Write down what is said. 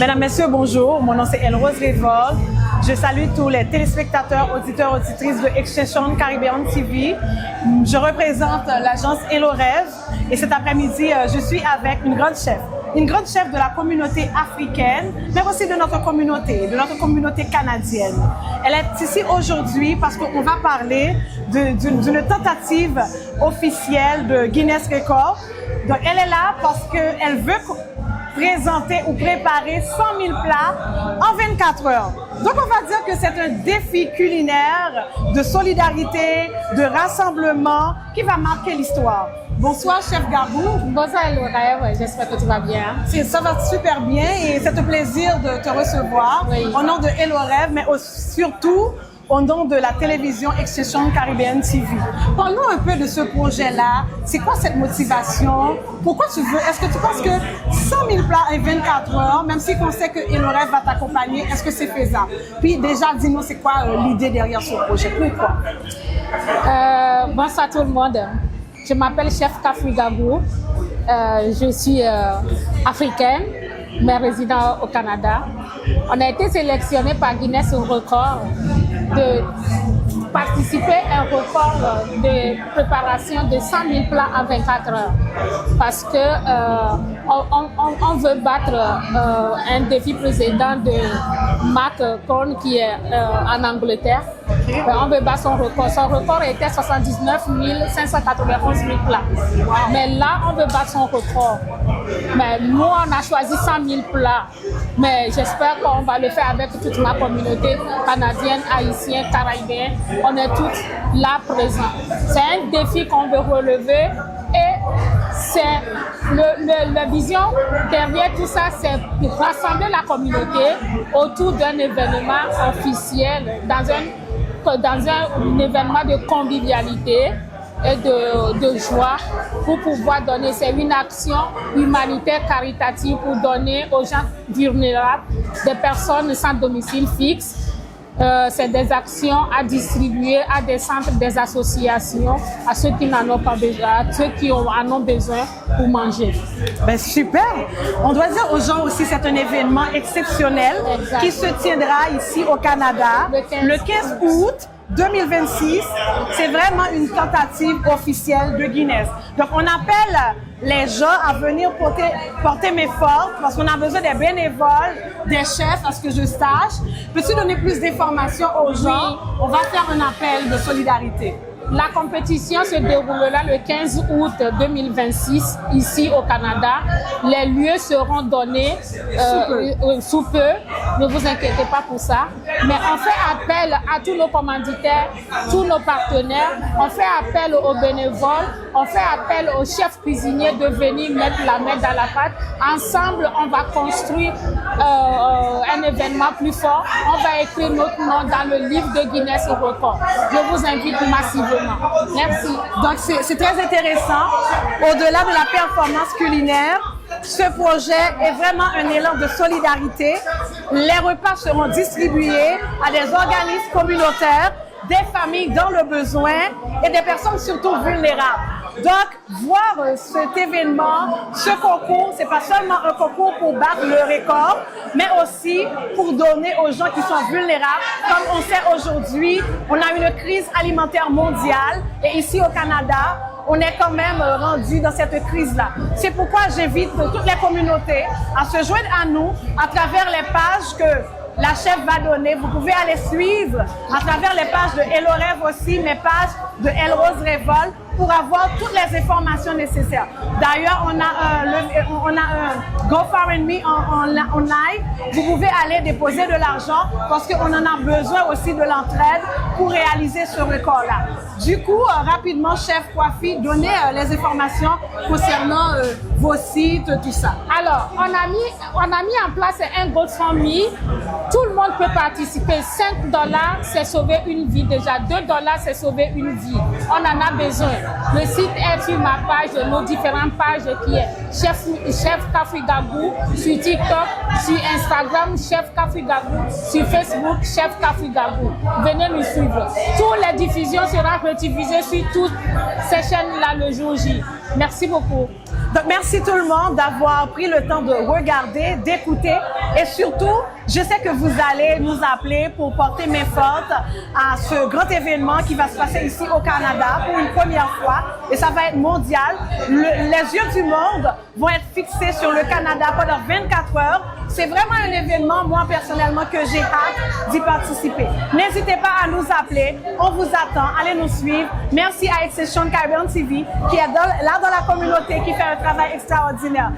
Mesdames, Messieurs, bonjour. Mon nom c'est Elrose Révolte. Je salue tous les téléspectateurs, auditeurs, auditrices de Extension Caribbean TV. Je représente l'agence Hello Rêve et cet après-midi, je suis avec une grande chef de la communauté africaine, mais aussi de notre communauté canadienne. Elle est ici aujourd'hui parce qu'on va parler d'une tentative officielle de Guinness Records. Donc, elle est là parce qu'elle veut présenter ou préparer 100 000 plats en 24 heures. Donc, on va dire que c'est un défi culinaire de solidarité, de rassemblement qui va marquer l'histoire. Bonsoir, chef Gabou. Bonsoir, Laura. J'espère que tu vas bien. Ça va super bien et c'est un plaisir de te recevoir au nom de Hello Rêve, mais surtout au nom de la télévision Extension Caribbean TV. Parlons un peu de ce projet-là. C'est quoi cette motivation? Pourquoi tu veux? Est-ce que tu penses que 100 000 plats en 24 heures, même si on sait que Hello Rêve va t'accompagner, est-ce que c'est faisable? Puis déjà, dis-nous, c'est quoi l'idée derrière ce projet? Pourquoi? Bonsoir tout le monde. Je m'appelle Chef Kafui Gabou. Je suis africaine, mais résident au Canada. On a été sélectionné par Guinness Records de participer à un record de préparation de 100 000 plats en 24 heures. Parce que on veut battre un défi précédent de Mark Korn qui est en Angleterre. On veut battre son record. Son record était 79 591 000 plats. Mais là, on veut battre son record. Mais nous, on a choisi 100 000 plats. Mais j'espère qu'on va le faire avec toute ma communauté canadienne, haïtienne, caribéenne. On est tous là présents. C'est un défi qu'on veut relever et c'est la vision derrière tout ça, c'est rassembler la communauté autour d'un événement officiel, dans un événement de convivialité et de joie pour pouvoir donner. C'est une action humanitaire caritative pour donner aux gens vulnérables, des personnes sans domicile fixe. C'est des actions à distribuer à des centres, des associations, à ceux qui n'en ont pas besoin, à ceux qui en ont besoin pour manger. Ben super! On doit dire aux gens aussi c'est un événement exceptionnel qui se tiendra ici au Canada le 15 août 2026. C'est vraiment une tentative officielle de Guinness. Donc on appelle les gens à venir porter mes forces parce qu'on a besoin des bénévoles, des chefs, à ce que je sache. Peux-tu donner plus d'informations aux gens? Oui. On va faire un appel de solidarité. La compétition se déroulera le 15 août 2026 ici au Canada. Les lieux seront donnés sous peu. Ne vous inquiétez pas pour ça. Mais on fait appel à tous nos commanditaires, tous nos partenaires. On fait appel aux bénévoles. On fait appel aux chefs cuisiniers de venir mettre la main dans la pâte. Ensemble, on va construire un événement plus fort. On va écrire notre nom dans le livre de Guinness Records. Je vous invite massivement. Merci. Donc, c'est très intéressant. Au-delà de la performance culinaire, ce projet est vraiment un élan de solidarité. Les repas seront distribués à des organismes communautaires, des familles dans le besoin et des personnes surtout vulnérables. Donc, voir cet événement, ce concours, c'est pas seulement un concours pour battre le record, mais aussi pour donner aux gens qui sont vulnérables. Comme on sait aujourd'hui, on a une crise alimentaire mondiale et ici au Canada, on est quand même rendu dans cette crise-là. C'est pourquoi j'invite toutes les communautés à se joindre à nous à travers les pages que la chef va donner. Vous pouvez aller suivre à travers les pages de Hello Rêve aussi, mes pages de Elrose Révolte, pour avoir toutes les informations nécessaires. D'ailleurs, on a un GoFundMe en live. Vous pouvez aller déposer de l'argent parce qu'on en a besoin aussi de l'entraide pour réaliser ce record-là. Du coup, rapidement, chef Kwafi, donnez les informations concernant vos sites, tout ça. Alors, on a mis en place un GoFundMe. Tout le monde peut participer. 5 $, c'est sauver une vie déjà. 2 $, c'est sauver une vie. On en a besoin. Le site est sur ma page, nos différentes pages qui est Chef Kafui Gabou, sur TikTok, sur Instagram, Chef Kafui Gabou, sur Facebook, Chef Kafui Gabou. Venez nous suivre. Toutes les diffusions seront rediffusées sur toutes ces chaînes-là le jour J. Merci beaucoup. Donc, merci tout le monde d'avoir pris le temps de regarder, d'écouter et surtout, je sais que vous allez nous appeler pour porter main forte à ce grand événement qui va se passer ici au Canada pour une première fois et ça va être mondial. Les yeux du monde vont être fixés sur le Canada pendant 24 heures. C'est vraiment un événement, moi personnellement, que j'ai hâte d'y participer. N'hésitez pas à nous appeler, on vous attend, allez nous suivre. Merci à Accession Caribbean TV qui est là dans la communauté, qui fait un travail extraordinaire.